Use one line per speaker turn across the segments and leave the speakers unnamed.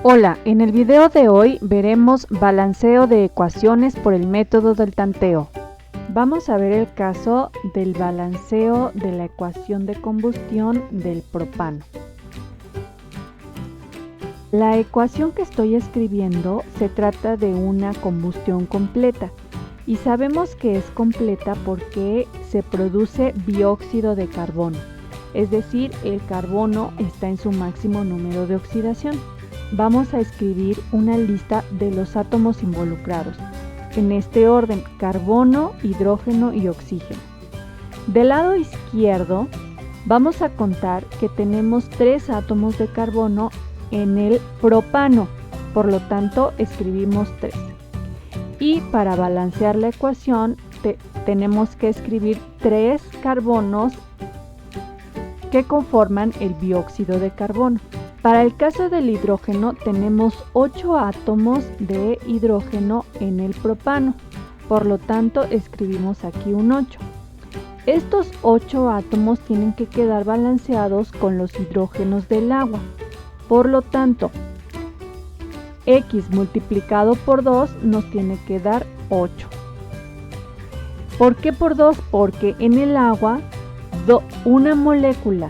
Hola, en el video de hoy veremos balanceo de ecuaciones por el método del tanteo. Vamos a ver el caso del balanceo de la ecuación de combustión del propano. La ecuación que estoy escribiendo se trata de una combustión completa y sabemos que es completa porque se produce dióxido de carbono, es decir, el carbono está en su máximo número de oxidación. Vamos a escribir una lista de los átomos involucrados, en este orden: carbono, hidrógeno y oxígeno. Del lado izquierdo vamos a contar que tenemos 3 átomos de carbono en el propano, por lo tanto escribimos 3. Y para balancear la ecuación tenemos que escribir 3 carbonos que conforman el dióxido de carbono. Para el caso del hidrógeno tenemos 8 átomos de hidrógeno en el propano, por lo tanto escribimos aquí un 8. Estos 8 átomos tienen que quedar balanceados con los hidrógenos del agua, por lo tanto X multiplicado por 2 nos tiene que dar 8. ¿Por qué por 2? Porque en el agua una molécula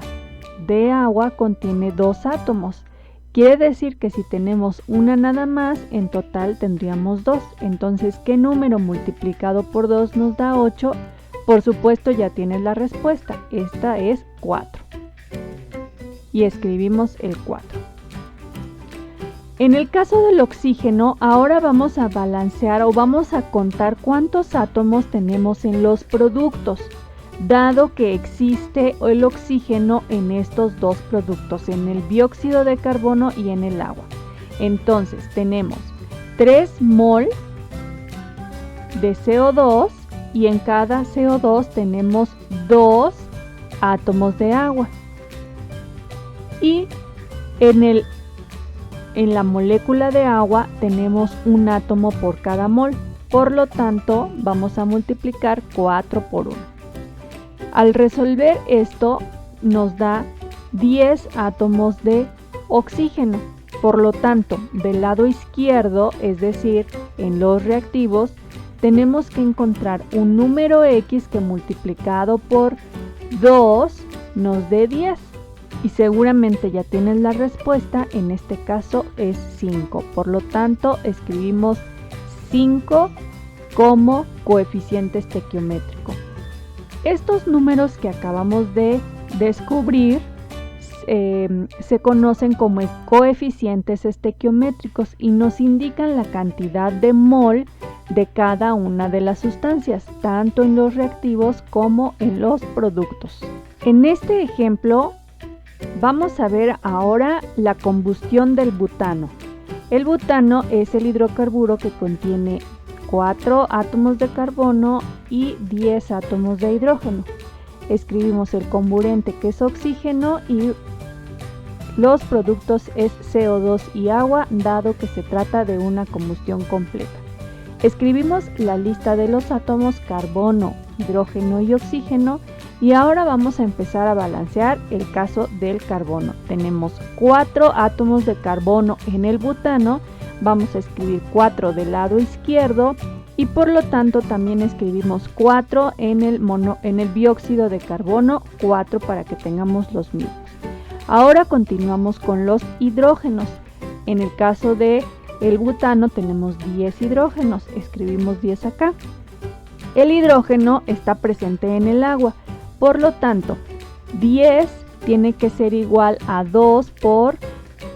de agua contiene 2 átomos. Quiere decir que si tenemos una nada más, en total tendríamos 2. Entonces, ¿qué número multiplicado por 2 nos da 8? Por supuesto, ya tienes la respuesta. Esta es 4. Y escribimos el 4. En el caso del oxígeno, ahora vamos a balancear o vamos a contar cuántos átomos tenemos en los productos, dado que existe el oxígeno en estos dos productos, en el dióxido de carbono y en el agua. Entonces tenemos 3 mol de CO2 y en cada CO2 tenemos 2 átomos de agua. Y en la molécula de agua tenemos un átomo por cada mol. Por lo tanto, vamos a multiplicar 4 por 1. Al resolver esto nos da 10 átomos de oxígeno. Por lo tanto, del lado izquierdo, es decir, en los reactivos, tenemos que encontrar un número X que multiplicado por 2 nos dé 10. Y seguramente ya tienes la respuesta, en este caso es 5. Por lo tanto, escribimos 5 como coeficiente estequiométrico. Estos números que acabamos de descubrir se conocen como coeficientes estequiométricos y nos indican la cantidad de mol de cada una de las sustancias, tanto en los reactivos como en los productos. En este ejemplo vamos a ver ahora la combustión del butano. El butano es el hidrocarburo que contiene 4 átomos de carbono y 10 átomos de hidrógeno. Escribimos el comburente, que es oxígeno, y los productos es CO2 y agua, dado que se trata de una combustión completa. Escribimos la lista de los átomos carbono, hidrógeno y oxígeno, y ahora vamos a empezar a balancear el caso del carbono. Tenemos 4 átomos de carbono en el butano. Vamos a escribir 4 del lado izquierdo y por lo tanto también escribimos 4 en el dióxido de carbono, 4 para que tengamos los mismos. Ahora continuamos con los hidrógenos. En el caso de el butano tenemos 10 hidrógenos, escribimos 10 acá. El hidrógeno está presente en el agua, por lo tanto 10 tiene que ser igual a 2 por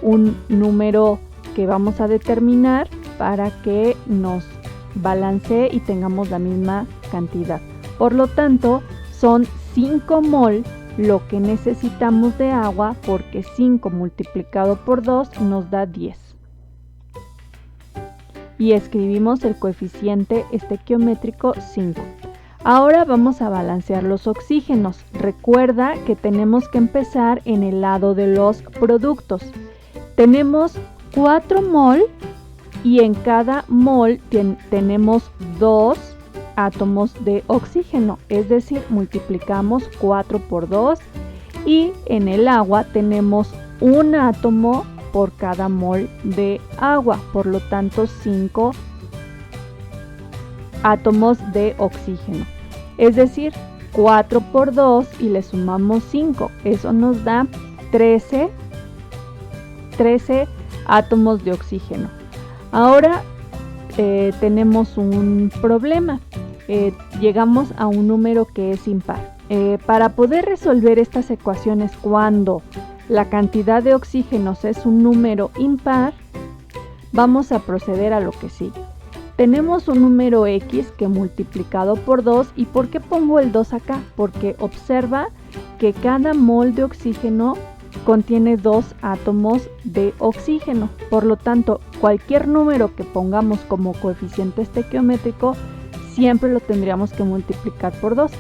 un número que vamos a determinar para que nos balancee y tengamos la misma cantidad. Por lo tanto, son 5 mol lo que necesitamos de agua, porque 5 multiplicado por 2 nos da 10. Y escribimos el coeficiente estequiométrico 5. Ahora vamos a balancear los oxígenos. Recuerda que tenemos que empezar en el lado de los productos. Tenemos 4 mol y en cada mol tenemos 2 átomos de oxígeno, es decir, multiplicamos 4 por 2 y en el agua tenemos un átomo por cada mol de agua, por lo tanto 5 átomos de oxígeno. Es decir, 4 por 2 y le sumamos 5, eso nos da 13 átomos de oxígeno. Ahora tenemos un problema, llegamos a un número que es impar. Para poder resolver estas ecuaciones cuando la cantidad de oxígenos es un número impar, vamos a proceder a lo que sigue. Tenemos un número X que multiplicado por 2, ¿y por qué pongo el 2 acá? Porque observa que cada mol de oxígeno contiene 2 átomos de oxígeno. Por lo tanto, cualquier número que pongamos como coeficiente estequiométrico, siempre lo tendríamos que multiplicar por 2.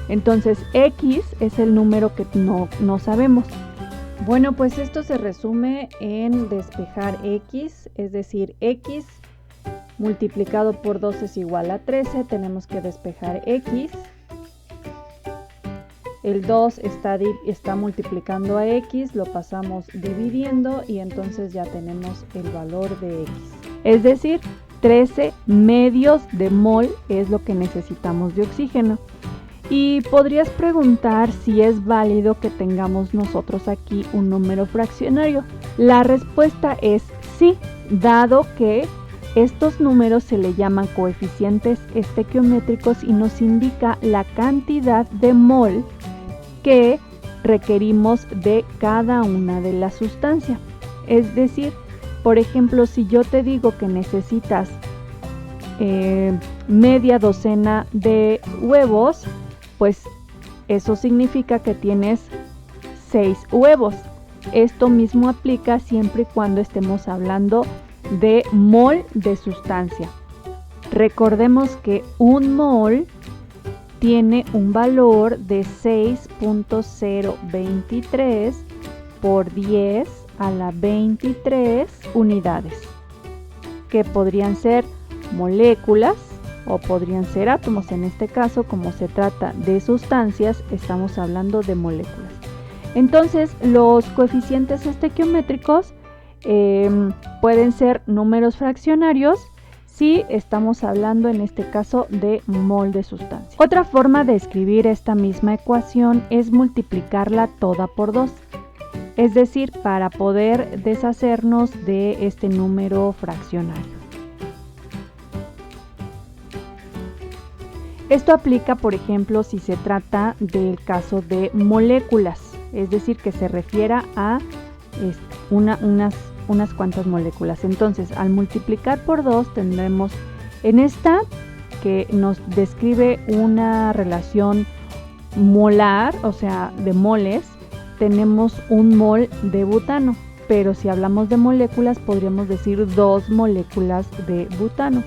Entonces, X es el número que no sabemos. Bueno, pues esto se resume en despejar X, es decir, X multiplicado por 2 es igual a 13, tenemos que despejar X. El 2 está multiplicando a X, lo pasamos dividiendo y entonces ya tenemos el valor de X. Es decir, 13 medios de mol es lo que necesitamos de oxígeno. Y podrías preguntar si es válido que tengamos nosotros aquí un número fraccionario. La respuesta es sí, dado que estos números se le llaman coeficientes estequiométricos y nos indica la cantidad de mol que requerimos de cada una de las sustancias. Es decir, por ejemplo, si yo te digo que necesitas media docena de huevos, pues eso significa que tienes 6 huevos. Esto mismo aplica siempre y cuando estemos hablando de mol de sustancia. Recordemos que un mol tiene un valor de 6.023 por 10 a la 23 unidades, que podrían ser moléculas o podrían ser átomos. En este caso, como se trata de sustancias, estamos hablando de moléculas. Entonces, los coeficientes estequiométricos pueden ser números fraccionarios si estamos hablando en este caso de mol de sustancia. Otra forma de escribir esta misma ecuación es multiplicarla toda por 2. Es decir, para poder deshacernos de este número fraccionario. Esto aplica, por ejemplo, si se trata del caso de moléculas, es decir, que se refiera a unas cuantas moléculas. Entonces, al multiplicar por 2 tendremos en esta que nos describe una relación molar, o sea, de moles, tenemos un mol de butano, pero si hablamos de moléculas podríamos decir 2 moléculas de butano.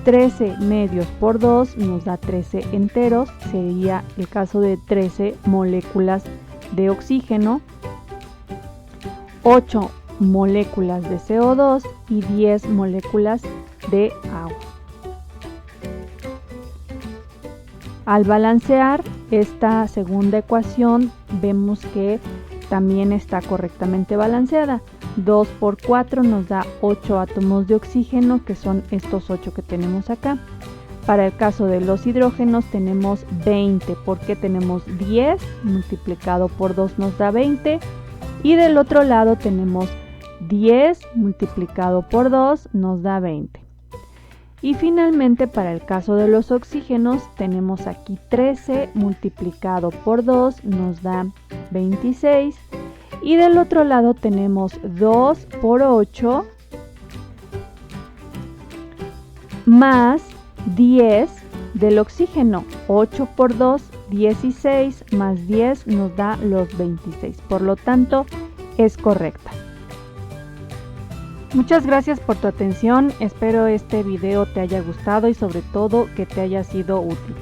13 medios por 2 nos da 13 enteros, sería el caso de 13 moléculas de oxígeno, 8 moléculas de CO2 y 10 moléculas de agua. Al balancear esta segunda ecuación, vemos que también está correctamente balanceada. 2 por 4 nos da 8 átomos de oxígeno, que son estos 8 que tenemos acá. Para el caso de los hidrógenos tenemos 20, porque tenemos 10 multiplicado por 2 nos da 20. Y del otro lado tenemos 10 multiplicado por 2 nos da 20. Y finalmente para el caso de los oxígenos tenemos aquí 13 multiplicado por 2 nos da 26. Y del otro lado tenemos 2 por 8 más 10 del oxígeno. 8 por 2, 16 más 10 nos da los 26. Por lo tanto, es correcta. Muchas gracias por tu atención. Espero este video te haya gustado y sobre todo que te haya sido útil.